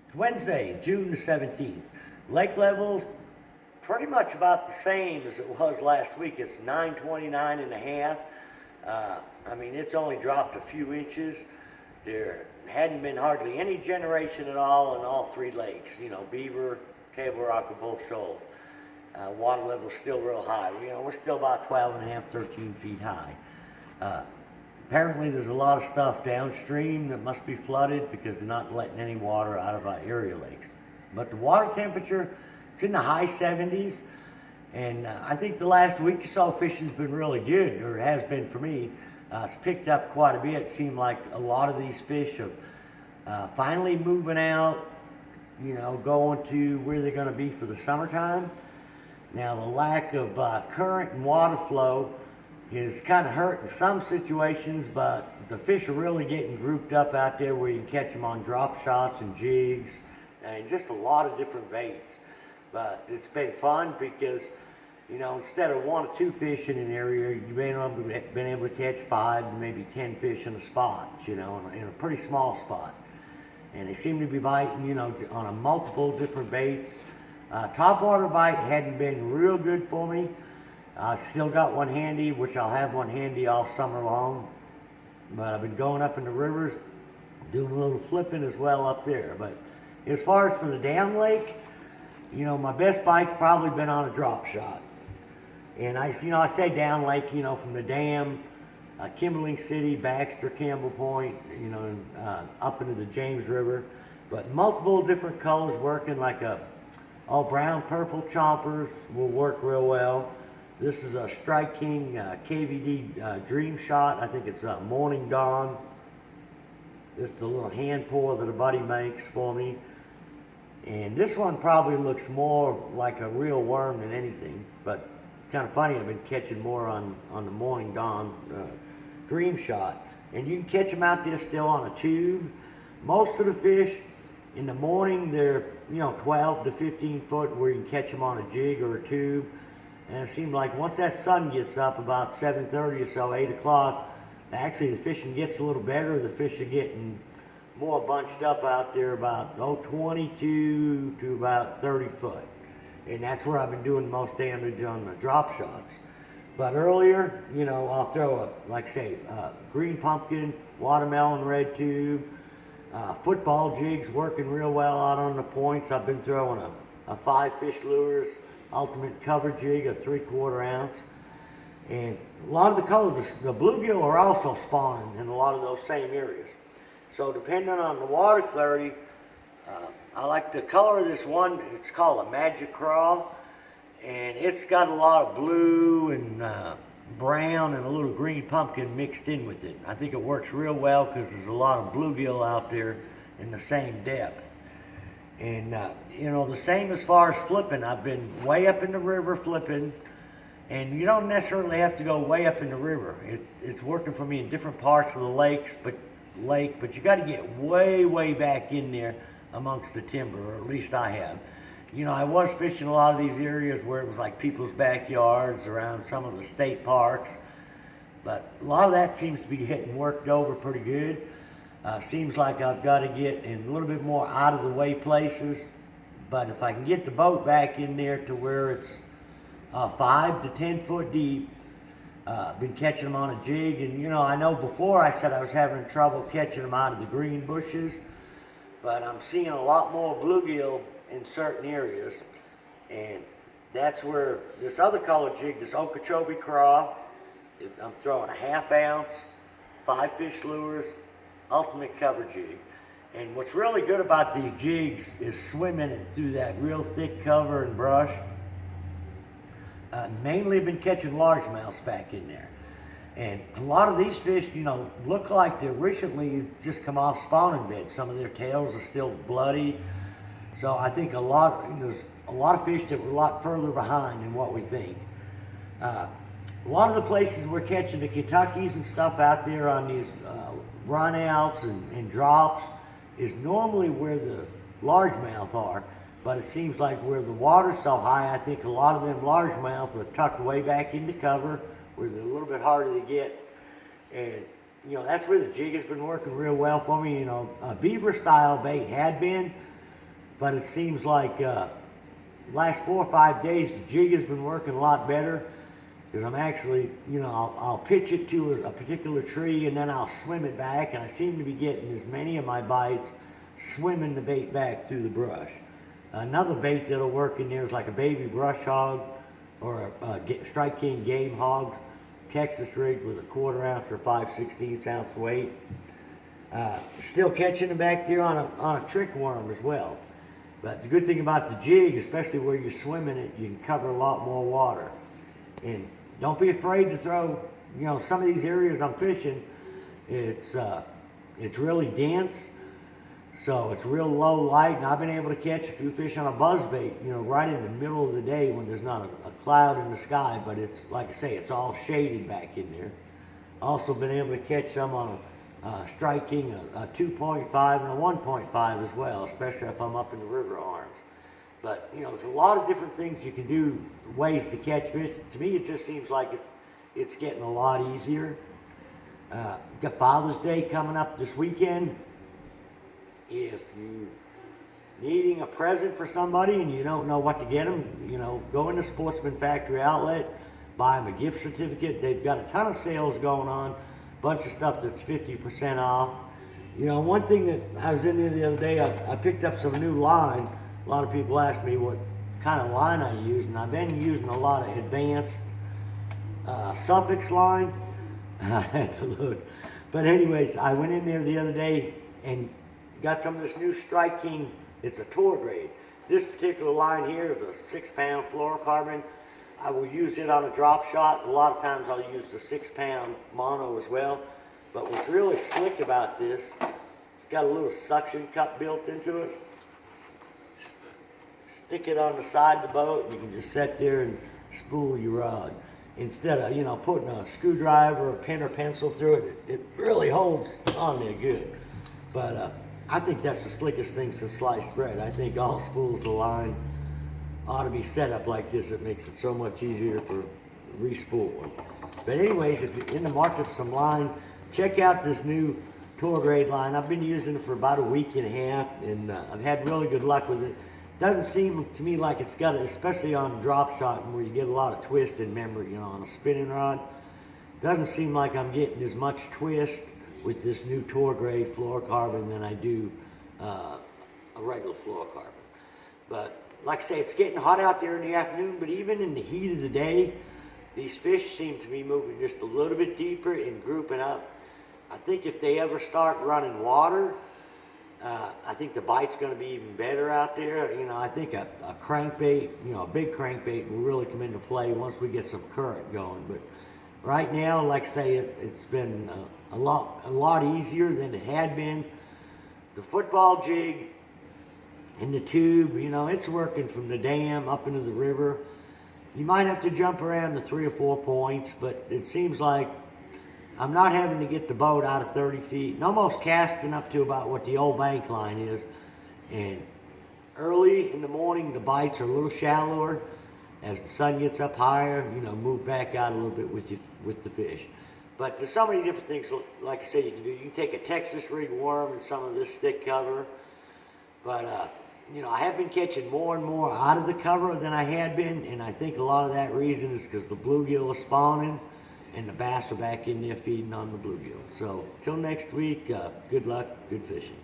It's Wednesday, June the 17th. Lake level's pretty much about the same as it was last week. It's 929 and a half. I mean, it's only dropped a few inches. There hadn't been hardly any generation at all in all three lakes. You know, Beaver, Table Rock, and both shoals. Water level's still real high. We're still about 12 and a half, 13 feet high. Apparently there's a lot of stuff downstream that must be flooded because they're not letting any water out of our area lakes. But the water temperature, it's in the high 70s, and I think the last week or so fishing's been really good, or it has been for me. It's picked up quite a bit. It seemed like a lot of these fish are finally moving out, going to where they're going to be for the summertime. Now the lack of current and water flow is kind of hurting some situations, but the fish are really getting grouped up out there where you can catch them on drop shots and jigs and just a lot of different baits. But it's been fun because, instead of one or two fish in an area, you've been able to catch 5 to maybe 10 fish in a spot, in a pretty small spot. And they seem to be biting, on a multiple different baits. Topwater bite hadn't been real good for me. I still got one handy, which I'll have one handy all summer long. But I've been going up in the rivers, doing a little flipping as well up there. But as far as for the dam lake, my best bite's probably been on a drop shot. And I say down lake, from the dam, Kimberling City, Baxter, Campbell Point, up into the James River. But multiple different colors working, like all brown, purple chompers will work real well. This is a Strike King KVD Dream Shot. I think it's Morning Dawn. This is a little hand pour that a buddy makes for me. And this one probably looks more like a real worm than anything. But kind of funny, I've been catching more on the Morning Dawn Dream Shot. And you can catch them out there still on a tube. Most of the fish in the morning, they're 12 to 15 foot where you can catch them on a jig or a tube. And it seemed like once that sun gets up about 7:30 or so, 8 o'clock, actually the fishing gets a little better. The fish are getting more bunched up out there about 22 to about 30 foot. And that's where I've been doing the most damage on the drop shots. But earlier, I'll throw green pumpkin, watermelon red tube, football jigs working real well out on the points. I've been throwing a 5 fish lures, ultimate cover jig, a 3/4 ounce. And a lot of the colors, the bluegill are also spawning in a lot of those same areas. So depending on the water clarity, I like the color of this one. It's called a Magic Craw, and it's got a lot of blue and brown and a little green pumpkin mixed in with it. I think it works real well because there's a lot of bluegill out there in the same depth. And the same as far as flipping. I've been way up in the river flipping, and you don't necessarily have to go way up in the river. It's working for me in different parts of the lakes, but you got to get way back in there amongst the timber, or at least I have. I was fishing a lot of these areas where it was like people's backyards around some of the state parks, but a lot of that seems to be getting worked over pretty good. Seems like I've got to get in a little bit more out of the way places, but if I can get the boat back in there to where it's 5 to 10 foot deep, been catching them on a jig. And I know before I said I was having trouble catching them out of the green bushes, but I'm seeing a lot more bluegill in certain areas, and that's where this other color jig, this Okeechobee Craw, I'm throwing a 1/2 ounce, 5 fish lures, ultimate cover jig. And what's really good about these jigs is swimming it through that real thick cover and brush. Mainly been catching largemouths back in there. And a lot of these fish, look like they recently just come off spawning beds. Some of their tails are still bloody. So I think there's a lot of fish that were a lot further behind than what we think. A lot of the places we're catching the Kentuckys and stuff out there on these run-outs and drops is normally where the largemouth are, but it seems like where the water's so high, I think a lot of them largemouth are tucked way back into cover where they're a little bit harder to get. And that's where the jig has been working real well for me. A beaver style bait had been, but it seems like last 4 or 5 days the jig has been working a lot better, because I'm actually, I'll pitch it to a particular tree and then I'll swim it back, and I seem to be getting as many of my bites swimming the bait back through the brush. Another bait that'll work in there is like a baby brush hog or a Strike King game hog, Texas rig with a 1/4 ounce or 5/16 ounce weight. Still catching them back there on a trick worm as well. But the good thing about the jig, especially where you're swimming it, you can cover a lot more water. And don't be afraid to throw, some of these areas I'm fishing, it's really dense. So it's real low light, and I've been able to catch a few fish on a buzzbait, right in the middle of the day when there's not a cloud in the sky, but it's, like I say, it's all shaded back in there. Also been able to catch some on a Strike King, a 2.5 and a 1.5 as well, especially if I'm up in the river arms. But, there's a lot of different things you can do, ways to catch fish. To me, it just seems like it's getting a lot easier. We've got Father's Day coming up this weekend. If you needing a present for somebody and you don't know what to get them, go in the Sportsman Factory Outlet, buy them a gift certificate. They've got a ton of sales going on, bunch of stuff that's 50% off. One thing that I was in there the other day, I picked up some new line. A lot of people ask me what kind of line I use, and I've been using a lot of advanced suffix line. I had to look. But anyways, I went in there the other day and got some of this new Strike King. It's a tour grade. This particular line here is a 6-pound fluorocarbon. I will use it on a drop shot. A lot of times I'll use the 6-pound mono as well. But what's really slick about this, it's got a little suction cup built into it. Stick it on the side of the boat, and you can just sit there and spool your rod. Instead of, putting a screwdriver or a pen or pencil through it, it really holds on there good. But I think that's the slickest thing since sliced bread. I think all spools of line ought to be set up like this. It makes it so much easier for re-spooling. But anyways, if you're in the market for some line, check out this new tour grade line. I've been using it for about a week and a half, and I've had really good luck with it. Doesn't seem to me like it's got, especially on drop shot where you get a lot of twist in memory, on a spinning rod. Doesn't seem like I'm getting as much twist with this new tour grade fluorocarbon than I do a regular fluorocarbon. But like I say, it's getting hot out there in the afternoon, but even in the heat of the day, these fish seem to be moving just a little bit deeper and grouping up. I think if they ever start running water, I think the bite's going to be even better out there. I think a crankbait, a big crankbait will really come into play once we get some current going. But right now, like I say, it's been a lot easier than it had been. The football jig and the tube, it's working from the dam up into the river. You might have to jump around to 3 or 4 points, but it seems like I'm not having to get the boat out of 30 feet and almost casting up to about what the old bank line is. And early in the morning, the bites are a little shallower. As the sun gets up higher, move back out a little bit with the fish. But there's so many different things, like I said, you can do. You can take a Texas rig worm and some of this thick cover. But, I have been catching more and more out of the cover than I had been. And I think a lot of that reason is because the bluegill is spawning and the bass are back in there feeding on the bluegill. So, till next week, good luck, good fishing.